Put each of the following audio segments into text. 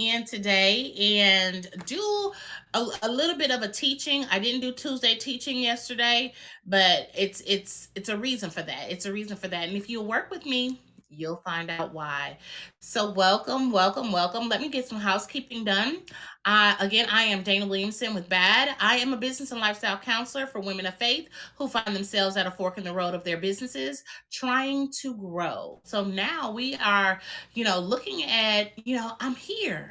in today and do a little bit of a teaching. I didn't do Tuesday teaching yesterday, but it's a reason for that. It's a reason for that. And if you'll work with me, you'll find out why. So welcome, welcome, welcome. Let me get some housekeeping done. Again, I am Dana Williamson with B.A.D. I am a business and lifestyle counselor for women of faith who find themselves at a fork in the road of their businesses trying to grow. So now we are, looking at, I'm here,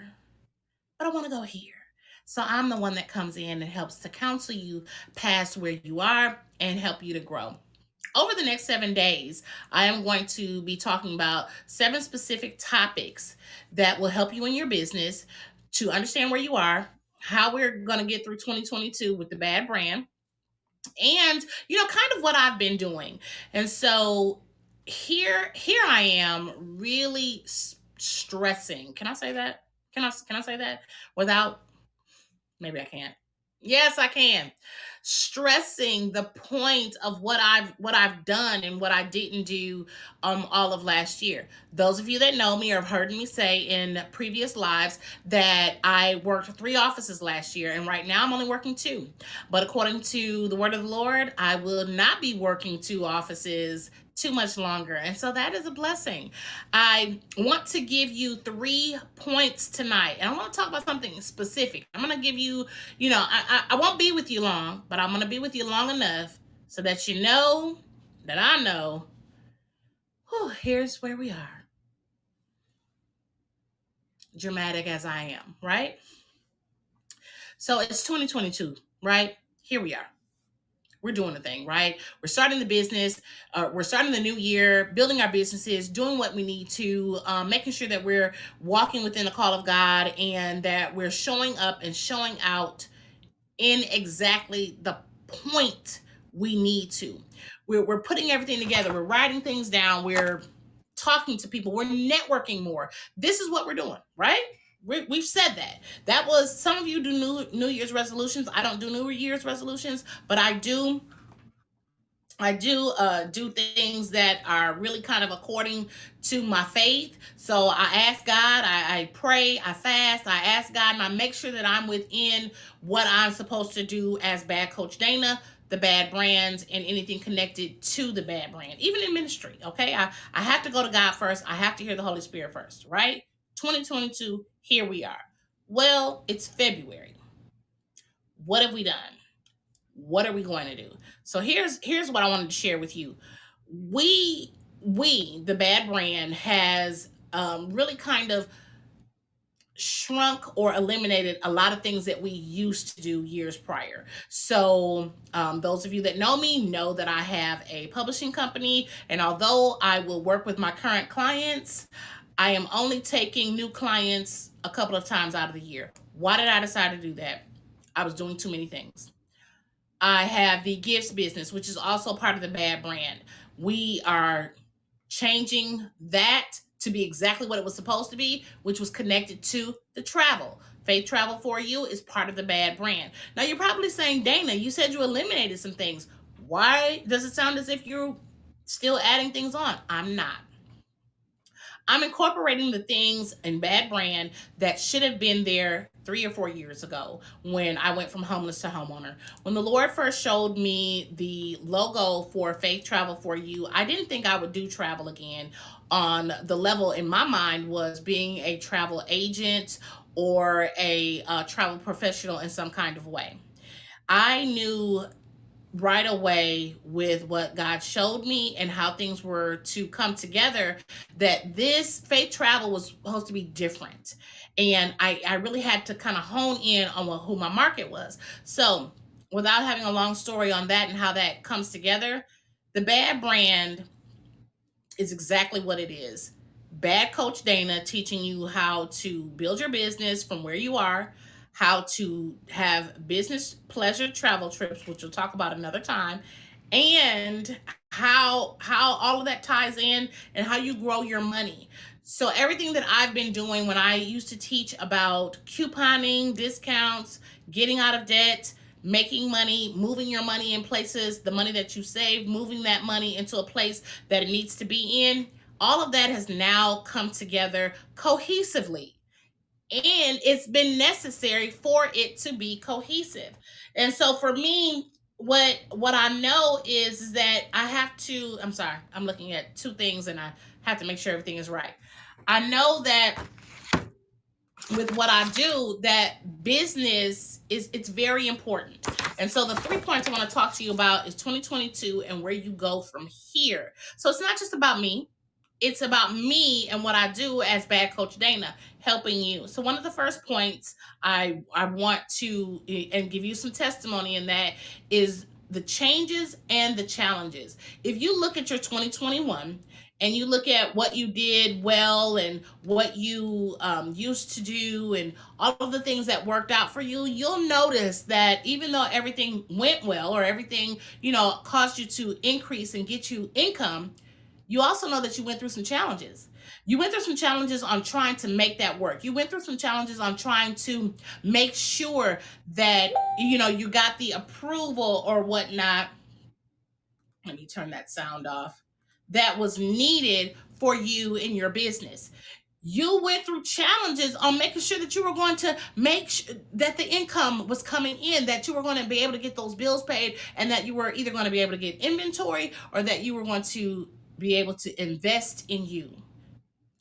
but I want to go here. So I'm the one that comes in and helps to counsel you past where you are and help you to grow. Over the next 7 days, I am going to be talking about 7 specific topics that will help you in your business to understand where you are, how we're going to get through 2022 with the B.A.D brand, and kind of what I've been doing. And so here I am really stressing. Can I say that? Can I say that without, maybe I can't. Yes, I can. Stressing the point of what I've done and what I didn't do all of last year. Those of you that know me or have heard me say in previous lives that I worked 3 offices last year, and right now I'm only working 2. But according to the word of the Lord, I will not be working 2 offices too much longer. And so that is a blessing. I want to give you 3 points tonight. And I want to talk about something specific. I'm going to give you, I won't be with you long, but I'm going to be with you long enough so that you know that I know, here's where we are. Dramatic as I am, right? So it's 2022, right? Here we are. We're doing the thing, right? We're starting the business. We're starting the new year, building our businesses, doing what we need to, making sure that we're walking within the call of God and that we're showing up and showing out in exactly the point we need to. We're putting everything together. We're writing things down. We're talking to people. We're networking more. This is what we're doing, right? We've said that. That was, some of you do New Year's resolutions. I don't do New Year's resolutions, but I do things that are really kind of according to my faith. So I ask God, I pray, I fast, I ask God, and I make sure that I'm within what I'm supposed to do as B.A.D Coach Dana, the B.A.D brands, and anything connected to the B.A.D brand, even in ministry. Okay, I have to go to God first. I have to hear the Holy Spirit first, right? 2022, here we are. Well, it's February. What have we done? What are we going to do? So here's what I wanted to share with you. We the B.A.D brand has really kind of shrunk or eliminated a lot of things that we used to do years prior. So those of you that know me know that I have a publishing company, and although I will work with my current clients, I am only taking new clients a couple of times out of the year. Why did I decide to do that? I was doing too many things. I have the gifts business, which is also part of the B.A.D brand. We are changing that to be exactly what it was supposed to be, which was connected to the travel. Faith Travel for You is part of the B.A.D brand. Now you're probably saying, Dana, you said you eliminated some things. Why does it sound as if you're still adding things on? I'm not. I'm incorporating the things in B.A.D brand that should have been there 3 or 4 years ago when I went from homeless to homeowner. When the Lord first showed me the logo for Faith Travel for You, I didn't think I would do travel again. On the level in my mind was being a travel agent or a travel professional in some kind of way. I knew right away with what God showed me and how things were to come together that this faith travel was supposed to be different. And I really had to kind of hone in on who my market was. So, without having a long story on that and how that comes together, the B.A.D brand is exactly what it is. B.A.D Coach Dana teaching you how to build your business from where you are, how to have business pleasure travel trips, which we'll talk about another time, and how all of that ties in and how you grow your money. So everything that I've been doing when I used to teach about couponing, discounts, getting out of debt, making money, moving your money in places, the money that you save, moving that money into a place that it needs to be in, all of that has now come together cohesively and it's been necessary for it to be cohesive. And so for me, what I know is that I have to, I'm sorry, I'm looking at two things and I have to make sure everything is right. I know that with what I do, that business is, it's very important. And so the 3 points I want to talk to you about is 2022 and where you go from here. So it's not just about me. It's about me and what I do as Bad Coach Dana, helping you. So one of the first points I want to and give you some testimony in that is the changes and the challenges. If you look at your 2021 and you look at what you did well and what you used to do and all of the things that worked out for you, you'll notice that even though everything went well or everything, caused you to increase and get you income, you also know that you went through some challenges. You went through some challenges on trying to make that work. You went through some challenges on trying to make sure that you got the approval or whatnot. Let me turn that sound off. That was needed for you in your business. You went through challenges on making sure that you were going to make that the income was coming in, that you were going to be able to get those bills paid, and that you were either going to be able to get inventory or that you were going to be able to invest in you.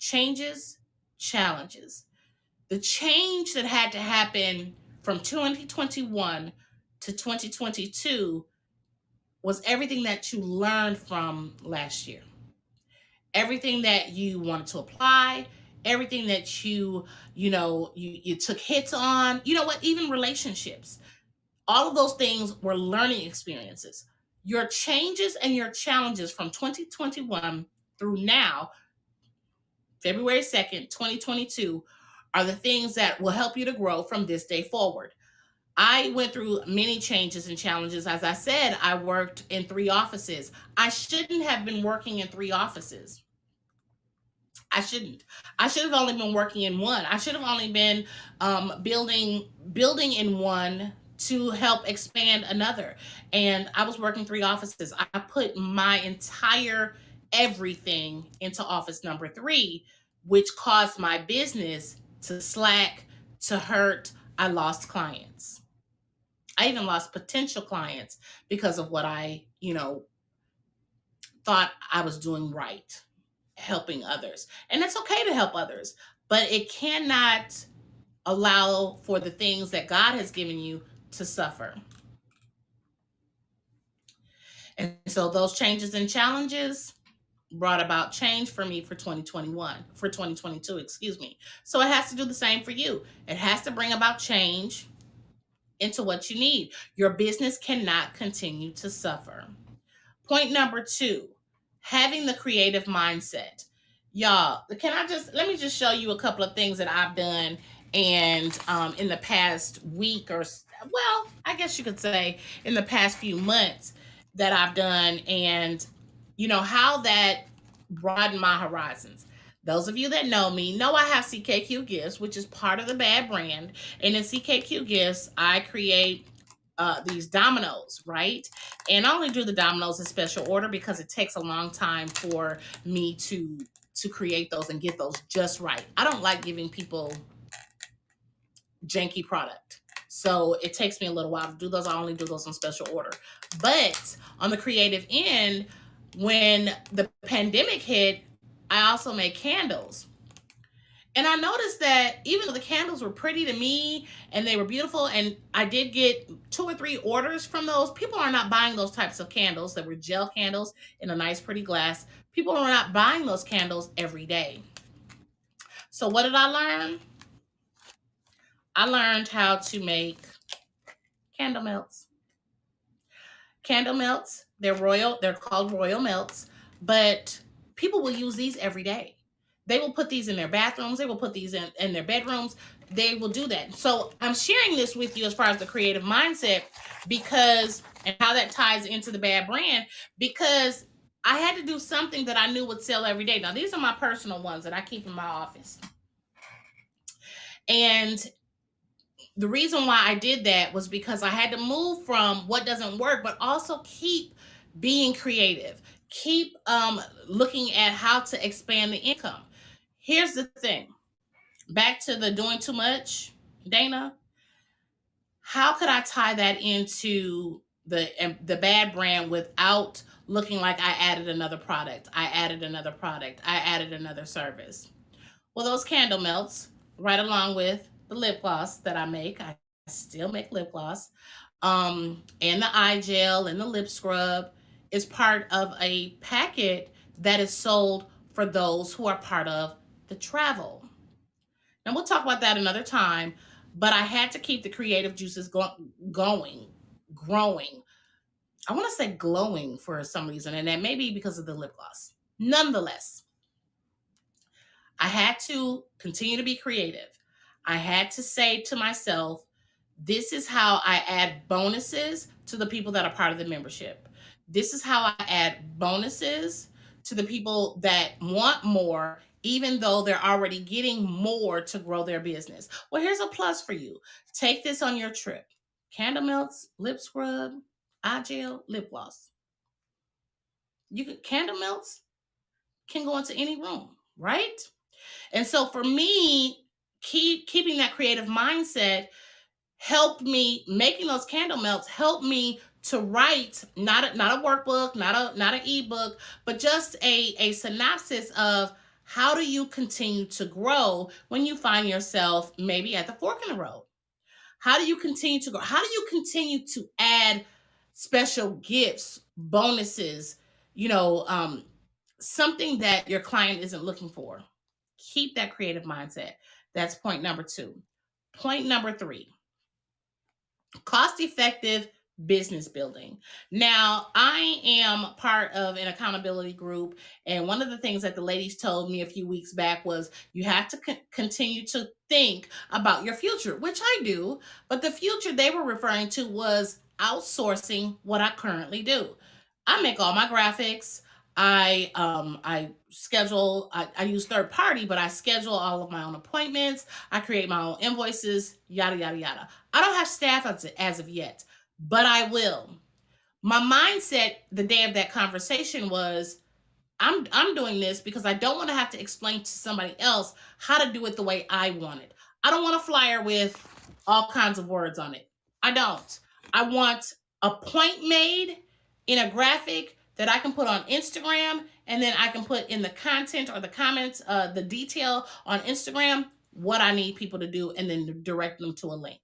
Changes, challenges. The change that had to happen from 2021 to 2022 was everything that you learned from last year, everything that you wanted to apply, everything that you took hits on. You know what? Even relationships, all of those things were learning experiences. Your changes and your challenges from 2021 through now, February 2nd, 2022, are the things that will help you to grow from this day forward. I went through many changes and challenges. As I said, I worked in 3 offices. I shouldn't have been working in 3 offices. I shouldn't. I should have only been working in one. I should have only been building in one to help expand another. And I was working 3 offices. I put my entire everything into office number 3, which caused my business to slack, to hurt. I lost clients. I even lost potential clients because of what I thought I was doing right, helping others. And it's okay to help others, but it cannot allow for the things that God has given you to suffer. And so those changes and challenges brought about change for me for 2021, for 2022, excuse me. So it has to do the same for you. It has to bring about change into what you need. Your business cannot continue to suffer. Point number 2, having the creative mindset. Y'all, let me just show you a couple of things that I've done and in the past week, or well, I guess you could say in the past few months, that I've done, and how that broadened my horizons. Those of you that know me know I have CKQ Gifts, which is part of the B.A.D brand. And in CKQ Gifts, I create these dominoes, right? And I only do the dominoes in special order because it takes a long time for me to create those and get those just right. I don't like giving people janky product. So it takes me a little while to do those. I only do those in special order. But on the creative end, when the pandemic hit, I also made candles. And I noticed that even though the candles were pretty to me and they were beautiful, and I did get 2 or 3 orders from those, people are not buying those types of candles that were gel candles in a nice, pretty glass. People are not buying those candles every day. So, what did I learn? I learned how to make candle melts. Candle melts, they're called royal melts, but people will use these every day. They will put these in their bathrooms, they will put these in their bedrooms. They will do that. So I'm sharing this with you as far as the creative mindset, because and how that ties into the B.A.D brand, because I had to do something that I knew would sell every day. Now these are my personal ones that I keep in my office. And the reason why I did that was because I had to move from what doesn't work, but also keep being creative, keep looking at how to expand the income. Here's the thing: Back to the doing too much, Dana. How could I tie that into the bad brand without looking like I added another product? I added another product. I added another service. Well, those candle melts, right along with the lip gloss that I make. I still make lip gloss. And the eye gel and the lip scrub is part of a packet that is sold for those who are part of the travel. And we'll talk about that another time. But I had to keep the creative juices going, growing. I want to say glowing for some reason, and that may be because of the lip gloss. Nonetheless, I had to continue to be creative. I had to say to myself, this is how I add bonuses to the people that are part of the membership. This is how I add bonuses to the people that want more, even though they're already getting more to grow their business. Well, here's a plus for you. Take this on your trip. Candle melts, lip scrub, eye gel, lip gloss. You can candle melts can go into any room, right? And so for me, keeping that creative mindset helped me, making those candle melts helped me to write not a workbook, not an ebook, but just a synopsis of how do you continue to grow when you find yourself maybe at the fork in the road. How do you continue to grow? How do you continue to add special gifts, bonuses, you know, something that your client isn't looking for? Keep that creative mindset. That's point number 2. Point number 3, cost effective business building. Now, I am part of an accountability group, and one of the things that the ladies told me a few weeks back was you have to continue to think about your future, which I do, but the future they were referring to was outsourcing what I currently do. I make all my graphics. I schedule, I use third party, but I schedule all of my own appointments. I create my own invoices, yada yada yada. I don't have staff as of yet, but I will. My mindset the day of that conversation was I'm doing this because I don't want to have to explain to somebody else how to do it the way I want it. I don't want a flyer with all kinds of words on it. I don't. I want a point made in a graphic that I can put on Instagram, and then I can put in the content or the comments, the detail on Instagram, what I need people to do, and then direct them to a link.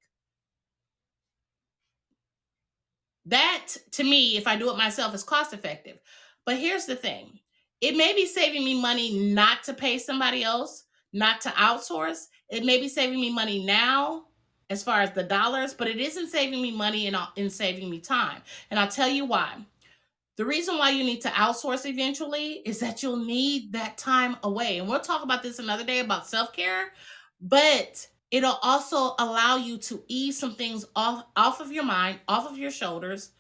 That, to me, if I do it myself, is cost effective. But here's the thing, it may be saving me money not to pay somebody else, not to outsource. It may be saving me money now as far as the dollars, but it isn't saving me money in saving me time. And I'll tell you why. The reason why you need to outsource eventually is that you'll need that time away. And we'll talk about this another day about self care, but it'll also allow you to ease some things off of your mind, off of your shoulders,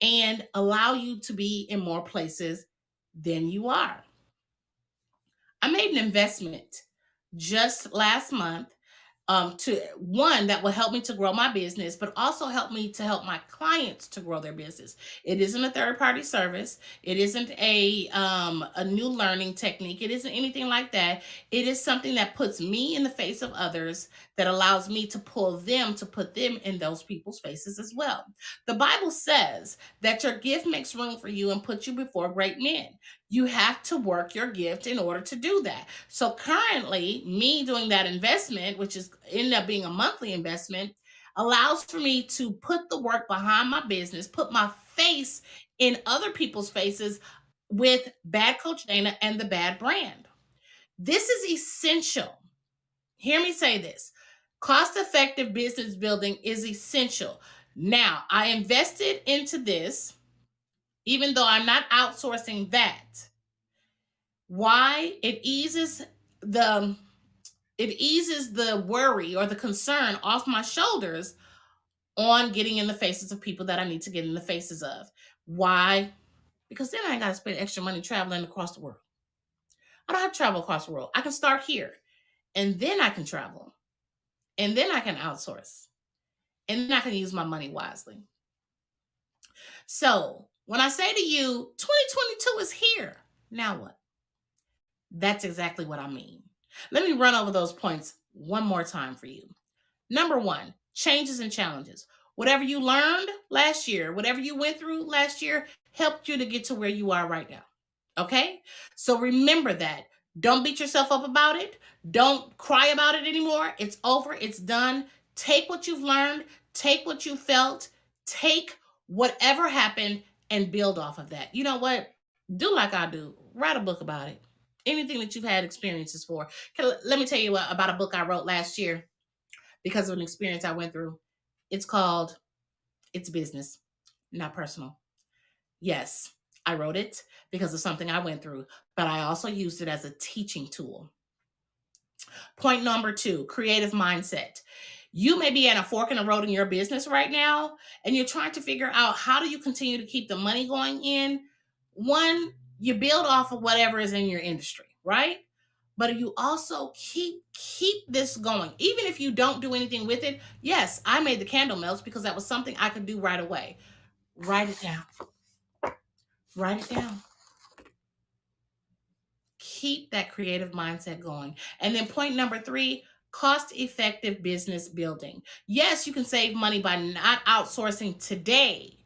and allow you to be in more places than you are. I made an investment just last month, to one that will help me to grow my business, but also help me to help my clients to grow their business. It isn't a third party service. It isn't a new learning technique. It isn't anything like that. It is something that puts me in the face of others, that allows me to pull them to put them in those people's faces as well. The Bible says that your gift makes room for you and puts you before great men. You have to work your gift in order to do that. So currently, me doing that investment, which is ended up being a monthly investment, allows for me to put the work behind my business, put my face in other people's faces with Bad Coach Dana and the Bad brand. This is essential. Hear me say this. Cost effective business building is essential. Now, I invested into this, even though I'm not outsourcing that. Why? The it eases the worry or the concern off my shoulders on getting in the faces of people that I need to get in the faces of. Why? Because then I ain't got to spend extra money traveling across the world. I don't have to travel across the world. I can start here, and then I can travel, and then I can outsource, and then I can use my money wisely. So when I say to you, 2022 is here. Now what? That's exactly what I mean. Let me run over those points one more time for you. Number one, changes and challenges. Whatever you learned last year, whatever you went through last year, helped you to get to where you are right now. Okay? So remember that. Don't beat yourself up about it. Don't cry about it anymore. It's over. It's done. Take what you've learned, take what you felt, take whatever happened and build off of that. You know what? Do like I do. Write a book about it. Anything that you've had experiences for. Let me tell you about a book I wrote last year because of an experience I went through. It's called It's Business, Not Personal. Yes, I wrote it because of something I went through, but I also used it as a teaching tool. Point number two, creative mindset. You may be at a fork in the road in your business right now, and you're trying to figure out how do you continue to keep the money going in. One, you build off of whatever is in your industry, right? But you also keep this going. Even if you don't do anything with it, yes, I made the candle melts because that was something I could do right away. Write it down. Write it down. Keep that creative mindset going. And then point number three, cost effective business building. Yes, you can save money by not outsourcing today,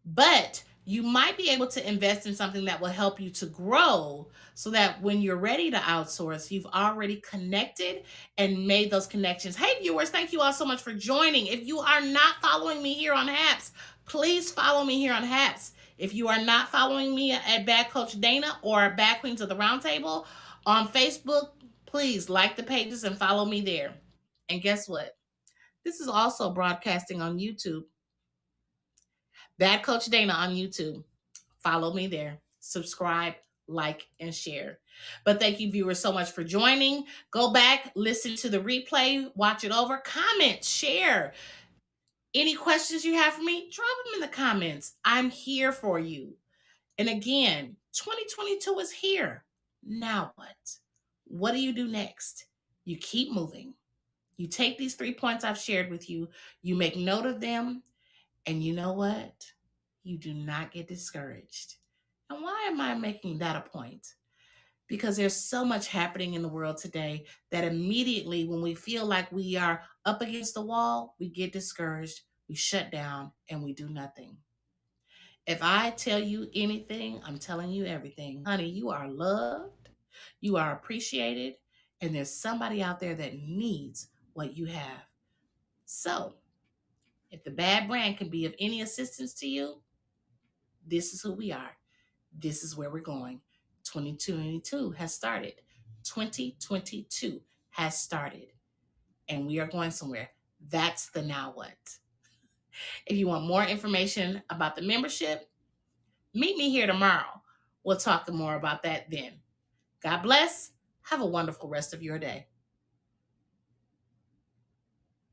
but you might be able to invest in something that will help you to grow so that when you're ready to outsource, you've already connected and made those connections. Hey, viewers, thank you all so much for joining. If you are not following me here on Haps, please follow me here on Haps. If you are not following me at Bad Coach Dana or Bad Queens of the Roundtable on Facebook, please like the pages and follow me there. And guess what? This is also broadcasting on YouTube. Bad Coach Dana on YouTube. Follow me there. Subscribe, like, and share. But thank you, viewers, so much for joining. Go back, listen to the replay, watch it over, comment, share. Any questions you have for me, drop them in the comments. I'm here for you. And again, 2022 is here. Now what? What do you do next? You keep moving. You take these 3 points I've shared with you, you make note of them, and you know what? You do not get discouraged. And why am I making that a point? Because there's so much happening in the world today that immediately when we feel like we are up against the wall, we get discouraged, we shut down, and we do nothing. If I tell you anything, I'm telling you everything. Honey, you are loved, you are appreciated, and there's somebody out there that needs what you have. So, if the bad brand can be of any assistance to you, this is who we are. This is where we're going. 2022 has started. 2022 has started. And we are going somewhere. That's the now what. If you want more information about the membership, meet me here tomorrow. We'll talk more about that then. God bless. Have a wonderful rest of your day.